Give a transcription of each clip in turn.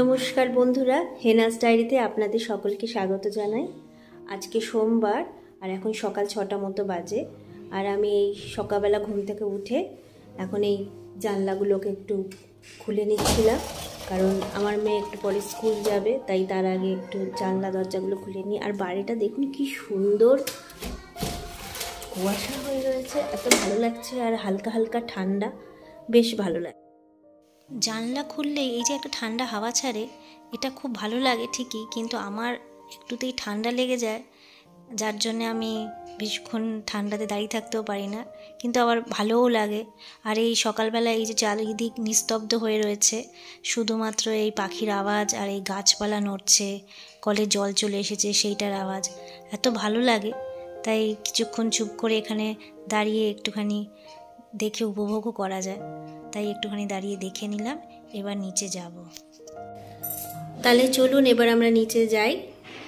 নমস্কার বন্ধুরা, হেনাস ডায়েরিতে আপনাদের সকলকে স্বাগত জানাই। আজকে সোমবার আর এখন সকাল 6টা মতো বাজে। আর আমি এই সকালবেলা ঘুম থেকে উঠে এখন এই জানলাগুলোকে একটু খুলে নিচ্ছিলাম, কারণ আমার মেয়ে একটু পরে স্কুল যাবে, তাই তার আগে একটু জানলা দরজাগুলো খুলে নিই। আর বাড়িটা দেখুন কি সুন্দর কুয়াশা হয়ে রয়েছে, এত ভালো লাগছে। আর হালকা হালকা ঠান্ডা, বেশ ভালো লাগে। জানলা খুললেই এই যে একটা ঠান্ডা হাওয়া ছাড়ে, এটা খুব ভালো লাগে ঠিকই, কিন্তু আমার একটুতেই ঠান্ডা লেগে যায়, যার জন্যে আমি বেশিক্ষণ ঠান্ডাতে দাঁড়িয়ে থাকতেও পারি না, কিন্তু আবার ভালোও লাগে। আর এই সকালবেলা এই যে চারিদিক নিস্তব্ধ হয়ে রয়েছে, শুধুমাত্র এই পাখির আওয়াজ আর এই গাছপালা নড়ছে, কলে জল চলে এসেছে সেইটার আওয়াজ, এত ভালো লাগে। তাই কিছুক্ষণ চুপ করে এখানে দাঁড়িয়ে একটুখানি দেখে উপভোগও করা যায়, তাই একটুখানি দাঁড়িয়ে দেখে নিলাম। এবার নিচে যাব, তাহলে চলুন এবার আমরা নিচে যাই।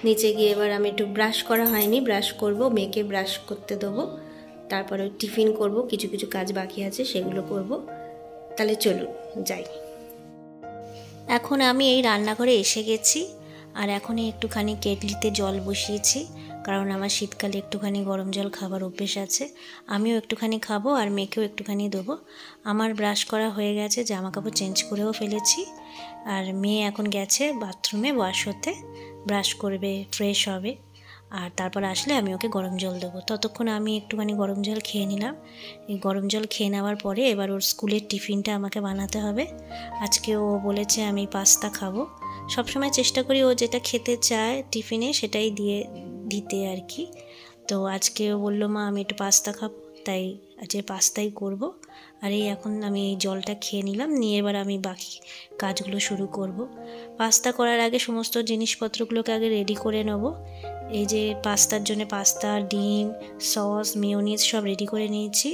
নিচে গিয়ে এবার আমি একটু ব্রাশ করা হয়নি, ব্রাশ করব, মেয়েকে ব্রাশ করতে দেবো, তারপরে টিফিন করব, কিছু কিছু কাজ বাকি আছে সেগুলো করব। তাহলে চলুন যাই। এখন আমি এই রান্নাঘরে এসে গেছি, আর এখনই একটুখানি কেটলিতে জল বসিয়েছি, কারণ আমার শীতকালে একটুখানি গরম জল খাবার অভ্যেস আছে। আমিও একটুখানি খাবো আর মেয়েকেও একটুখানি দেবো। আমার ব্রাশ করা হয়ে গেছে, জামা কাপড় চেঞ্জ করেও ফেলেছি, আর মেয়ে এখন গেছে বাথরুমে ওয়াশ হতে, ব্রাশ করবে, ফ্রেশ হবে, আর তারপর আসলে আমি ওকে গরম জল দেবো। ততক্ষণ আমি একটুখানি গরম জল খেয়ে নিলাম। এই গরম জল খেয়ে নেওয়ার পরে এবার ওর স্কুলের টিফিনটা আমাকে বানাতে হবে। আজকে ও বলেছে আমি পাস্তা খাবো। সবসময় চেষ্টা করি ও যেটা খেতে চায় টিফিনে সেটাই দিতে আর কি। তো আজকে ও বললো মা আমি একটু পাস্তা খাবো, তাই আজকে পাস্তাই করব। আর এই এখন আমি এই জলটা খেয়ে নিলাম, নিয়ে এবার আমি বাকি কাজগুলো শুরু করব। পাস্তা করার আগে সমস্ত জিনিসপত্রগুলোকে আগে রেডি করে নেব। এই যে পাস্তার জন্য পাস্তা, ডিম, সস, মেয়োনিজ সব রেডি করে নিয়েছি।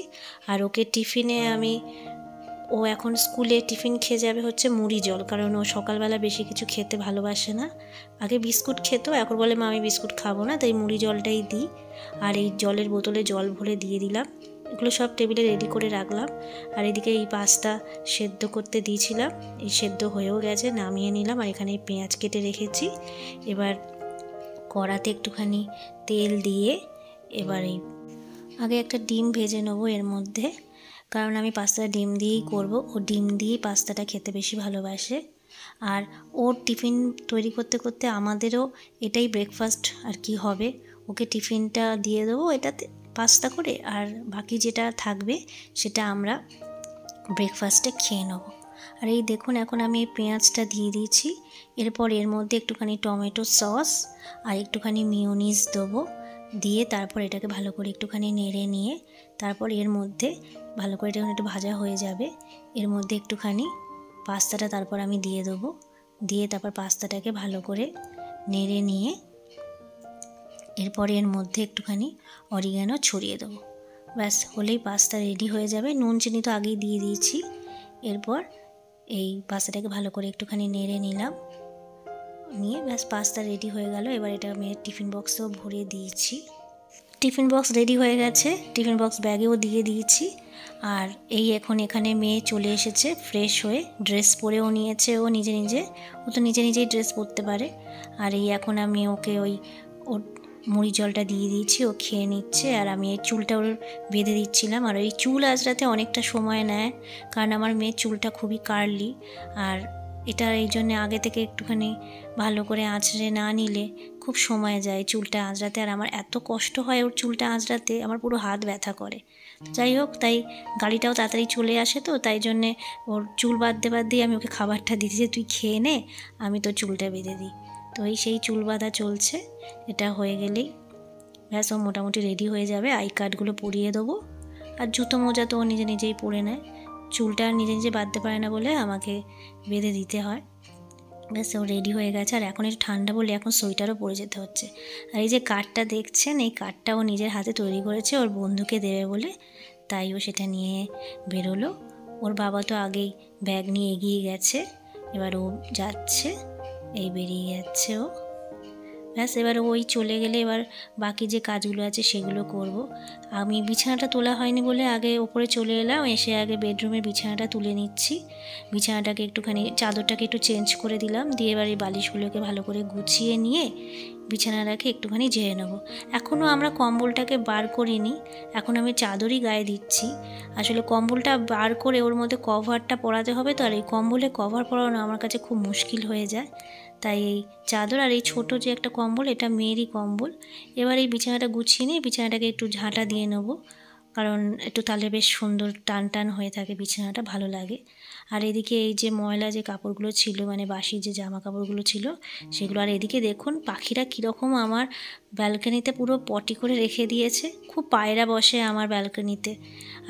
আর ওকে টিফিনে ও এখন স্কুলে টিফিন খেয়ে যাবে হচ্ছে মুড়ি জল, কারণ ও সকালবেলা বেশি কিছু খেতে ভালোবাসে না। আগে বিস্কুট খেত, এখন বলে মা আমি বিস্কুট খাবো না, তাই মুড়ি জলটাই দিই। আর এই জলের বোতলে জল ভরে দিয়ে দিলাম। এগুলো সব টেবিলে রেডি করে রাখলাম। আর এদিকে এই পাস্তা সেদ্ধ করতে দিয়েছিলাম, এই সেদ্ধ হয়েও গেছে, নামিয়ে নিলাম। আর এখানে পেঁয়াজ কেটে রেখেছি। এবার কড়াতে একটুখানি তেল দিয়ে এবার আগে একটা ডিম ভেজে নেবো এর মধ্যে, কারণ আমি পাস্তাটা ডিম দিয়েই করব। ও ডিম দিয়েই পাস্তাটা খেতে বেশি ভালোবাসে। আর ওর টিফিন তৈরি করতে করতে আমাদেরও এটাই ব্রেকফাস্ট আর কি হবে। ওকে টিফিনটা দিয়ে দেবো এটাতে পাস্তা করে, আর বাকি যেটা থাকবে সেটা আমরা ব্রেকফাস্টে খেয়ে নেব। আর এই দেখুন এখন আমি এই পেঁয়াজটা দিয়ে দিয়েছি। এরপর এর মধ্যে একটুখানি টমেটো সস আর একটুখানি মেয়োনিজ দেবো, দিয়ে তারপর এটাকে ভালো করে একটুখানি নেড়ে নিয়ে তারপর এর মধ্যে ভালো করে যখন একটু ভাজা হয়ে যাবে, এর মধ্যে একটুখানি পাস্তাটা তারপর আমি দিয়ে দেবো, দিয়ে তারপর পাস্তাটাকে ভালো করে নেড়ে নিয়ে এরপর এর মধ্যে একটুখানি অরিগ্যানো ছড়িয়ে দেবো। ব্যাস হলেই পাস্তা রেডি হয়ে যাবে। নুন চিনি তো আগেই দিয়ে দিয়েছি। এরপর এই পাস্তাটাকে ভালো করে একটুখানি নেড়ে নিলাম, নিয়ে ব্যাস পাস্তা রেডি হয়ে গেল। এবার এটা মেয়ের টিফিন বক্সেও ভরে দিয়েছি। টিফিন বক্স রেডি হয়ে গেছে, টিফিন বক্স ব্যাগেও দিয়ে দিয়েছি। আর এই এখন এখানে মেয়ে চলে এসেছে ফ্রেশ হয়ে, ড্রেস পরেও নিয়েছে ও নিজে নিজে, ও তো নিজে নিজেই ড্রেস পরতে পারে। আর এই এখন আমি ওকে ওর মুড়ি জলটা দিয়ে দিয়েছি, ও খেয়ে নিচ্ছে। আর আমি এই চুলটা ওর বেঁধে দিচ্ছিলাম। আর এই চুল আঁচড়াতে অনেকটা সময় নেয়, কারণ আমার মেয়ের চুলটা খুবই কার্লি। আর এটা এই জন্যে আগে থেকে একটুখানি ভালো করে আঁচড়ে না নিলে খুব সময় যায় চুলটা আঁচড়াতে। আর আমার এত কষ্ট হয় ওর চুলটা আঁচড়াতে, আমার পুরো হাত ব্যথা করে। যাই হোক, তাই গাড়িটাও তাড়াতাড়ি চলে আসে, তো তাই জন্যে ওর চুল বাঁধতে আমি ওকে খাবারটা দিচ্ছি যে তুই খেয়ে নে, আমি তো চুলটা বেঁধে দিই। তো সেই চুল বাঁধা চলছে। এটা হয়ে গেলেই ব্যাস ও মোটামুটি রেডি হয়ে যাবে। আই কার্ডগুলো পরিয়ে দেবো। আর জুতো মোজা তো ও নিজে নিজেই পরে নেয়, চুলটা আর নিজে নিজে বাঁধতে পারে না বলে আমাকে বেঁধে দিতে হয়। ব্যাস ও রেডি হয়ে গেছে। আর এখন একটু ঠান্ডা বলে এখন সোয়েটারও পরে যেতে হচ্ছে। আর এই যে কার্ডটা দেখছেন, এই কার্ডটা ও নিজের হাতে তৈরি করেছে ওর বন্ধুকে দেবে বলে, তাই ও সেটা নিয়ে বেরোলো। ওর বাবা তো আগেই ব্যাগ নিয়ে এগিয়ে গেছে, এবার ও যাচ্ছে, এই বেরিয়ে যাচ্ছে ও। ব্যাস এবার ওই চলে গেলে এবার বাকি যে কাজগুলো আছে সেগুলো করব। আমি বিছানাটা তোলা হয়নি বলে আগে ওপরে চলে এলাম, এসে আগে বেডরুমের বিছানাটা তুলে নিচ্ছি। বিছানাটাকে একটুখানি চাদরটাকে একটু চেঞ্জ করে দিলাম, দিয়ে এবার এই বালিশগুলোকে ভালো করে গুছিয়ে নিয়ে বিছানাটাকে একটুখানি ঝেড়ে নেবো। এখনও আমরা কম্বলটাকে বার করিনি, এখন আমি চাদরই গায়ে দিচ্ছি। আসলে কম্বলটা বার করে ওর মধ্যে কভারটা পরাতে হবে, তো আর এই কম্বলে কভার পরানো আমার কাছে খুব মুশকিল হয়ে যায়। তাই এই চাদর আর এই ছোটো যে একটা কম্বল, এটা মেয়েরই কম্বল। এবার এই বিছানাটা গুছিয়ে নিয়ে বিছানাটাকে একটু ঝাঁটা দিয়ে নেবো, কারণ একটু তাহলে বেশ সুন্দর টান টান হয়ে থাকে, বিছানাটা ভালো লাগে। আর এদিকে এই যে ময়লা যে কাপড়গুলো ছিল, মানে বাসি যে জামা কাপড়গুলো ছিল সেগুলো। আর এদিকে দেখুন পাখিরা কীরকম আমার ব্যালকনিতে পুরো পটি করে রেখে দিয়েছে। খুব পায়রা বসে আমার ব্যালকনিতে,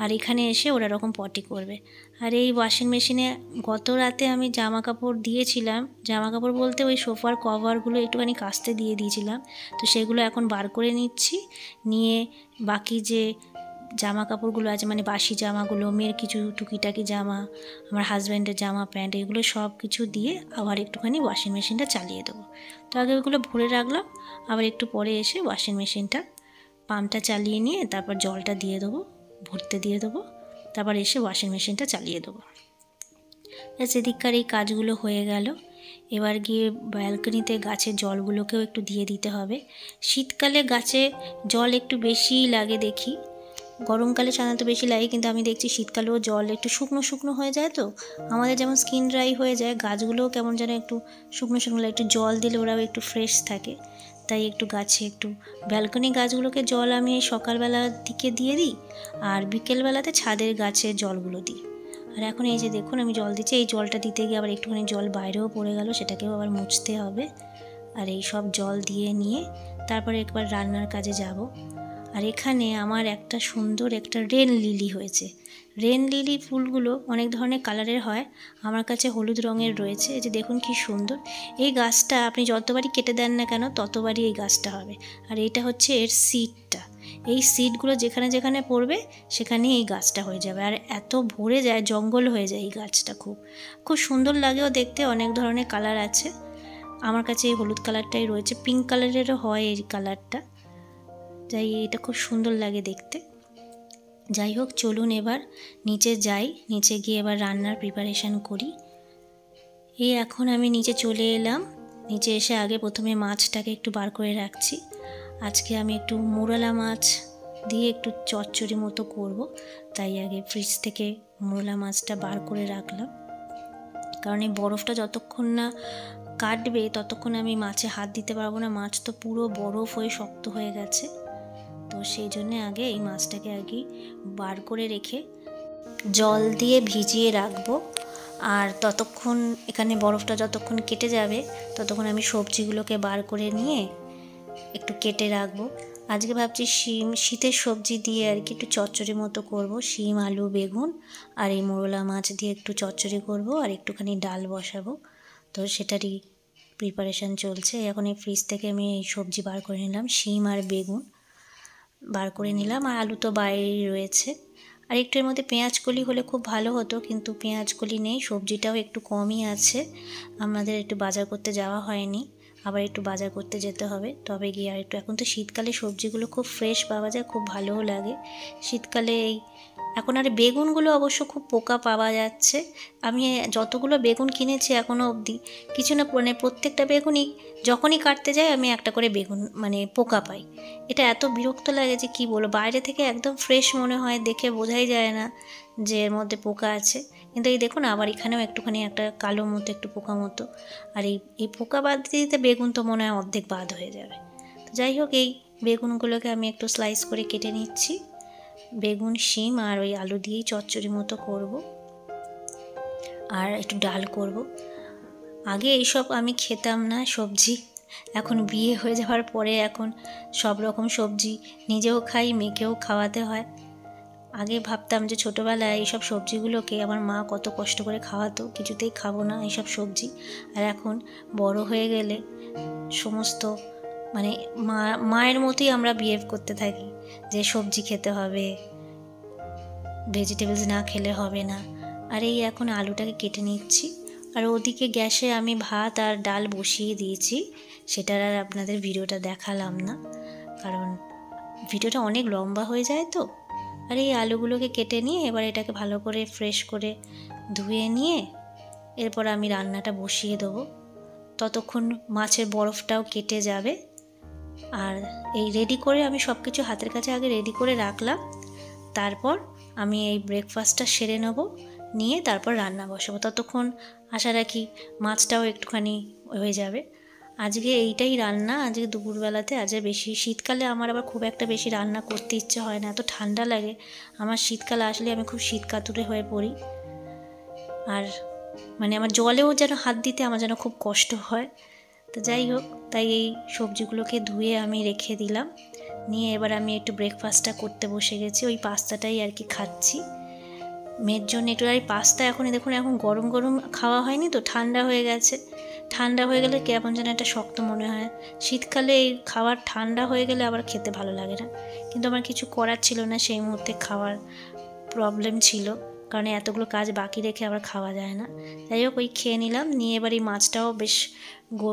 আর এখানে এসে ওরা এরকম পটি করবে। আর এই ওয়াশিং মেশিনে গত রাতে আমি জামা কাপড় দিয়েছিলাম, জামা কাপড় বলতে ওই সোফার কভারগুলো একটুখানি কাচতে দিয়ে দিয়েছিলাম, তো সেগুলো এখন বার করে নিচ্ছি। নিয়ে বাকি যে জামা কাপড়গুলো আছে, মানে বাসি জামাগুলো, মেয়ের কিছু টুকিটাকি জামা, আমার হাজব্যান্ডের জামা প্যান্ট, এগুলো সব কিছু দিয়ে আবার একটুখানি ওয়াশিং মেশিনটা চালিয়ে দেবো। তো আগে ওইগুলো ভরে রাখলাম, আবার একটু পরে এসে ওয়াশিং মেশিনটা পাম্পটা চালিয়ে নিয়ে তারপর জলটা দিয়ে দেবো, ভরতে দিয়ে দেবো, তারপর এসে ওয়াশিং মেশিনটা চালিয়ে দেবো। সেদিককার এই কাজগুলো হয়ে গেল। এবার গিয়ে ব্যালকনিতে গাছের জলগুলোকেও একটু দিয়ে দিতে হবে। শীতকালে গাছে জল একটু বেশিই লাগে দেখি, গরমকালে সাধারণত বেশি লাগে, কিন্তু আমি দেখছি শীতকালেও জল একটু শুকনো শুকনো হয়ে যায়। তো আমাদের যেমন স্কিন ড্রাই হয়ে যায়, গাছগুলোও কেমন যেন একটু শুকনো শুকনো লাগে, একটু জল দিলে ওরাও একটু ফ্রেশ থাকে। তাই একটু গাছে একটু ব্যালকনি গাছগুলোকে জল আমি এই সকালবেলার দিকে দিয়ে দিই, আর বিকেলবেলাতে ছাদের গাছে জলগুলো দিই। আর এখন এই যে দেখুন আমি জল দিচ্ছি, এই জলটা দিতে গিয়ে আবার একটুখানি জল বাইরেও পড়ে গেল, সেটাকেও আবার মুছতে হবে। আর এই সব জল দিয়ে নিয়ে তারপরে একবার রান্নার কাজে যাব। আর এখানে আমার একটা সুন্দর একটা রেন লিলি হয়েছে। রেন লিলি ফুলগুলো অনেক ধরনের কালারের হয়, আমার কাছে হলুদ রঙের রয়েছে। এই যে দেখুন কি সুন্দর, এই গাছটা আপনি যতবারই কেটে দেন না কেন ততবারই এই গাছটা হবে। আর এইটা হচ্ছে এর সিডটা, এই সিডগুলো যেখানে যেখানে পড়বে সেখানেই এই গাছটা হয়ে যাবে। আর এত ভরে যায়, জঙ্গল হয়ে যায় এই গাছটা, খুব খুব সুন্দর লাগেও দেখতে। অনেক ধরনের কালার আছে, আমার কাছে এই হলুদ কালারটাই রয়েছে, পিঙ্ক কালারেরও হয় এই কালারটা। যাই, এটা খুব সুন্দর লাগে দেখতে। যাই হোক, চলুন এবার নিচে যাই, নিচে গিয়ে এবার রান্নার প্রিপারেশান করি। এই এখন আমি নিচে চলে এলাম। নিচে এসে আগে প্রথমে মাছটাকে একটু বার করে রাখছি। আজকে আমি একটু মোরলা মাছ দিয়ে একটু চচ্চড়ি মতো করব, তাই আগে ফ্রিজ থেকে মোরলা মাছটা বার করে রাখলাম। কারণ এই বরফটা যতক্ষণ না কাটবে ততক্ষণ আমি মাছে হাত দিতে পারবো না, মাছ তো পুরো বরফ হয়ে শক্ত হয়ে গেছে। তো সেই জন্যে আগে এই মাছটাকে আগে বার করে রেখে জল দিয়ে ভিজিয়ে রাখবো। আর ততক্ষণ এখানে বরফটা যতক্ষণ কেটে যাবে ততক্ষণ আমি সবজিগুলোকে বার করে নিয়ে একটু কেটে রাখবো। আজকে ভাবছি শীতের সবজি দিয়ে আর কি একটু চচ্চড়ি মতো করব, শিম আলু বেগুন আর এই মোরলা মাছ দিয়ে একটু চচ্চড়ি করব, আর একটুখানি ডাল বসাবো। তো সেটারই প্রিপারেশান চলছে। এখন এই ফ্রিজ থেকে আমি এই সবজি বার করে নিলাম, শিম আর বেগুন বার করে নিলাম, আর আলু তো বাইরেই রয়েছে। আর একটু এর মধ্যে পেঁয়াজ কলি হলে খুব ভালো হতো, কিন্তু পেঁয়াজ কলি নেই, সবজিটাও একটু কমই আছে। আমাদের একটু বাজার করতে যাওয়া হয়নি, আবার একটু বাজার করতে যেতে হবে, তবে গিয়ে আর একটু। এখন তো শীতকালে সবজিগুলো খুব ফ্রেশ পাওয়া যায়, খুব ভালোও লাগে শীতকালে। এই এখন আর বেগুনগুলো অবশ্য খুব পোকা পাওয়া যাচ্ছে। আমি যতগুলো বেগুন কিনেছি এখনও অবধি কিছু না, মানে প্রত্যেকটা বেগুনই যখনই কাটতে যাই আমি একটা করে বেগুন মানে পোকা পাই। এটা এত বিরক্ত লাগে যে কী বলবো। বাইরে থেকে একদম ফ্রেশ মনে হয়, দেখে বোঝাই যায় না যে এর মধ্যে পোকা আছে, কিন্তু এই দেখুন আবার এখানেও একটুখানি একটা কালো মতো একটু পোকা মতো। আর এই পোকা বাদ দিতে দিতে বেগুন তো মনে হয় অর্ধেক বাদ হয়ে যাবে। তো যাই হোক, এই বেগুনগুলোকে আমি একটু স্লাইস করে কেটে নিচ্ছি। বেগুন শিম আর ওই আলু দিয়েই চচ্চড়ি মতো করব, আর একটু ডাল করব। আগে এইসব আমি খেতাম না সবজি, এখন বিয়ে হয়ে যাওয়ার পরে এখন সব রকম সবজি নিজেও খাই, মেয়েকেও খাওয়াতে হয়। আগে ভাবতাম যে ছোটোবেলায় এইসব সবজিগুলোকে আমার মা কত কষ্ট করে খাওয়াতো, কিছুতেই খাবো না এইসব সবজি। আর এখন বড় হয়ে গেলে সমস্ত মানে মায়ের মতোই আমরা বিহেভ করতে থাকি, যে সবজি খেতে হবে, ভেজিটেবলস না খেলে হবে না। আর এই এখন আলুটাকে কেটে নিচ্ছি, আর ওদিকে গ্যাসে আমি ভাত আর ডাল বসিয়ে দিয়েছি, সেটার আর আপনাদের ভিডিওটা দেখালাম না, কারণ ভিডিওটা অনেক লম্বা হয়ে যায় তো। আর এই আলুগুলোকে কেটে নিয়ে এবার এটাকে ভালো করে ফ্রেশ করে ধুয়ে নিয়ে এরপর আমি রান্নাটা বসিয়ে দেবো। ততক্ষণ মাছের বরফটাও কেটে যাবে। আর এই রেডি করে আমি সব কিছু হাতের কাছে আগে রেডি করে রাখলাম, তারপর আমি এই ব্রেকফাস্টটা সেরে নেব, নিয়ে তারপর রান্না বসাবো। ততক্ষণ আশা রাখি মাছটাও একটুখানি হয়ে যাবে। আজকে এইটাই রান্না আজকে দুপুরবেলাতে। আজকে বেশি শীতকালে আমার আবার খুব একটা বেশি রান্না করতে ইচ্ছে হয় না, এত ঠান্ডা লাগে আমার। শীতকালে আসলে আমি খুব শীত কাতুরে হয়ে পড়ি, আর মানে আমার জলেও যেন হাত দিতে আমার যেন খুব কষ্ট হয়। তো যাই হোক, তাই এই সবজিগুলোকে ধুয়ে আমি রেখে দিলাম, নিয়ে এবার আমি একটু ব্রেকফাস্টটা করতে বসে গেছি। ওই পাস্তাটাই আর কি খাচ্ছি মেয়ের জন্য একটু। আর এই পাস্তা এখন দেখুন, এখন গরম গরম খাওয়া হয়নি তো, ঠান্ডা হয়ে গেছে। ঠান্ডা হয়ে গেলে কেমন যেন একটা শক্ত মনে হয়। শীতকালে এই খাবার ঠান্ডা হয়ে গেলে আবার খেতে ভালো লাগে না, কিন্তু আমার কিছু করার ছিল না সেই মুহূর্তে, খাওয়ার প্রবলেম ছিল, কারণ এতগুলো কাজ বাকি রেখে আবার খাওয়া যায় না। যাই হোক, ওই খেয়ে নিলাম, নিয়ে এবার এই মাছটাও বেশ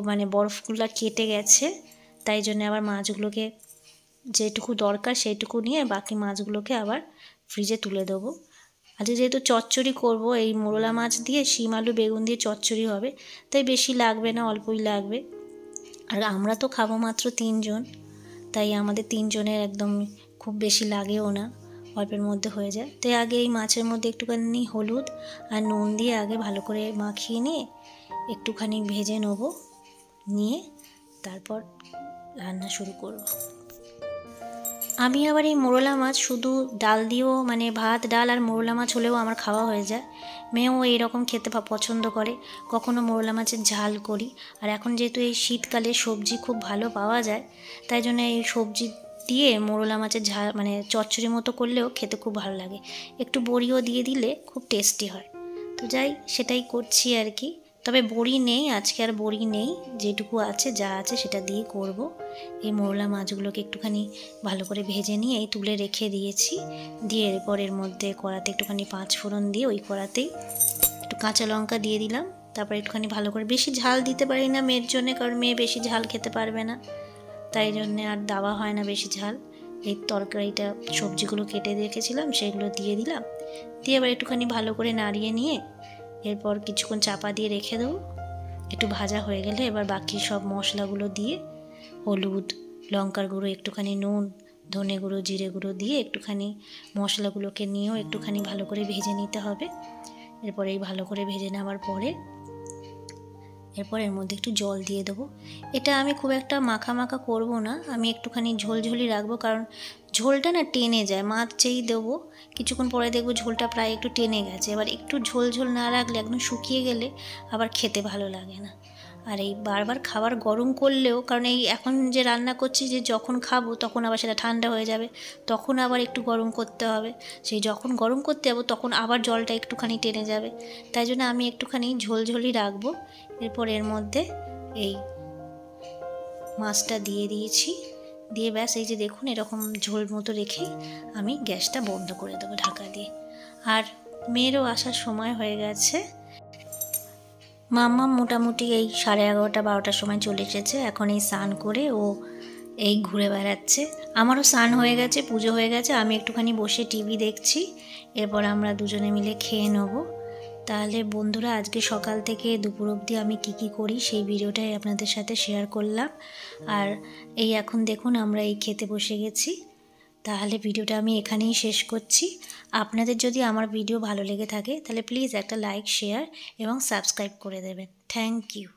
মানে বরফগুলো কেটে গেছে, তাই জন্য আবার মাছগুলোকে যেটুকু দরকার সেইটুকু নিয়ে বাকি মাছগুলোকে আবার ফ্রিজে তুলে দেবো। আজকে যেহেতু চচ্চড়ি করব, এই মোরলা মাছ দিয়ে শিম আলু বেগুন দিয়ে চচ্চড়ি হবে, তাই বেশি লাগবে না, অল্পই লাগবে। আর আমরা তো খাবো মাত্র 3 জন, তাই আমাদের 3 জনের একদম খুব বেশি লাগেও না, অল্পের মধ্যে হয়ে যায়। তাই আগে এই মাছের মধ্যে একটুখানি হলুদ আর নুন দিয়ে আগে ভালো করে মাখিয়ে নিয়ে একটুখানি ভেজে নেব, নিয়ে তারপর রান্না শুরু করব। আমি আবার এই মোরলা মাছ শুধু ডাল দিয়েও, মানে ভাত ডাল আর মোরলা মাছ হলেও আমার খাওয়া হয়ে যায়। মেয়েও এইরকম খেতে পছন্দ করে। কখনো মোরলা মাছের ঝাল করি। আর এখন যেহেতু এই শীতকালে সবজি খুব ভালো পাওয়া যায়, তাই জন্য এই সবজি দিয়ে মোরলা মাছের ঝাল মানে চচ্চড়ি মতো করলেও খেতে খুব ভালো লাগে। একটু বড়িও দিয়ে দিলে খুব টেস্টি হয়। তো যাই, সেটাই করছি আর কি। তবে বড়ি নেই আজকে, আর বড়ি নেই, যেটুকু আছে যা আছে সেটা দিয়ে করব। এই মোরলা মাছগুলোকে একটুখানি ভালো করে ভেজে নিয়ে এই তুলে রেখে দিয়েছি। দিয়ে এরপর এর মধ্যে কড়াতে একটুখানি 5 ফোড়ন দিয়ে ওই কড়াতেই একটু কাঁচা লঙ্কা দিয়ে দিলাম। তারপর একটুখানি ভালো করে, বেশি ঝাল দিতে পারি না মেয়ের জন্যে, কারণ মেয়ে বেশি ঝাল খেতে পারবে না, তাই জন্যে আর দেওয়া হয় না বেশি ঝাল। এই তরকারিটা সবজিগুলো কেটে রেখেছিলাম সেগুলো দিয়ে দিলাম, দিয়ে এবার একটুখানি ভালো করে নাড়িয়ে নিয়ে এরপর কিছুক্ষণ চাপা দিয়ে রেখে দেবো। একটু ভাজা হয়ে গেলে এবার বাকি সব মশলাগুলো দিয়ে হলুদ, লঙ্কার গুঁড়ো, একটুখানি নুন, ধনে গুঁড়ো, জিরে গুঁড়ো দিয়ে একটুখানি মশলাগুলোকে নিয়েও একটুখানি ভালো করে ভেজে নিতে হবে। এরপরে এই ভালো করে ভেজে নেওয়ার পরে এরপর এর মধ্যে একটু জল দিয়ে দেবো। এটা আমি খুব একটা মাখা মাখা করব না, আমি একটুখানি ঝোলঝোলই রাখবো, কারণ ঝোলটা না টেনে যায়। মাছ যেই দেবো কিছুক্ষণ পরে দেখবো ঝোলটা প্রায় একটু টেনে গেছে। এবার একটু ঝোল ঝোল না রাখলে একদম শুকিয়ে গেলে আবার খেতে ভালো লাগে না। আর এই বারবার খাবার গরম করলেও, কারণ এই এখন যে রান্না করছি যে যখন খাবো তখন আবার সেটা ঠান্ডা হয়ে যাবে, তখন আবার একটু গরম করতে হবে। সেই যখন গরম করতে যাবো তখন আবার জলটা একটুখানি টেনে যাবে, তাই জন্য আমি একটুখানি ঝোলঝোলই রাখবো। এরপর এর মধ্যে এই মাছটা দিয়ে দিয়েছি, দিয়ে ব্যাস এই যে দেখুন এরকম ঝোল মতো রেখে আমি গ্যাসটা বন্ধ করে দেবো ঢাকা দিয়ে। আর মেয়েরও আসার সময় হয়ে গেছে। মাম্মা মোটামুটি এই 11:30-12টার সময় চলে এসেছে। এখন এই স্নান করে ও এই ঘুরে বেড়াচ্ছে। আমারও স্নান হয়ে গেছে, পুজো হয়ে গেছে, আমি একটুখানি বসে টিভি দেখছি। এরপর আমরা দুজনে মিলে খেয়ে নেব। তাহলে বন্ধুরা, আজকে সকাল থেকে দুপুর অবধি আমি কি করি সেই ভিডিওটাই আপনাদের সাথে শেয়ার করলাম। আর এই এখন দেখুন আমরা এই খেতে বসে গেছি। তাহলে ভিডিওটা আমি এখানেই শেষ করছি। আপনাদের যদি আমার ভিডিও ভালো লেগে থাকে তাহলে প্লিজ একটা লাইক, শেয়ার এবং সাবস্ক্রাইব করে দেবেন। Thank you.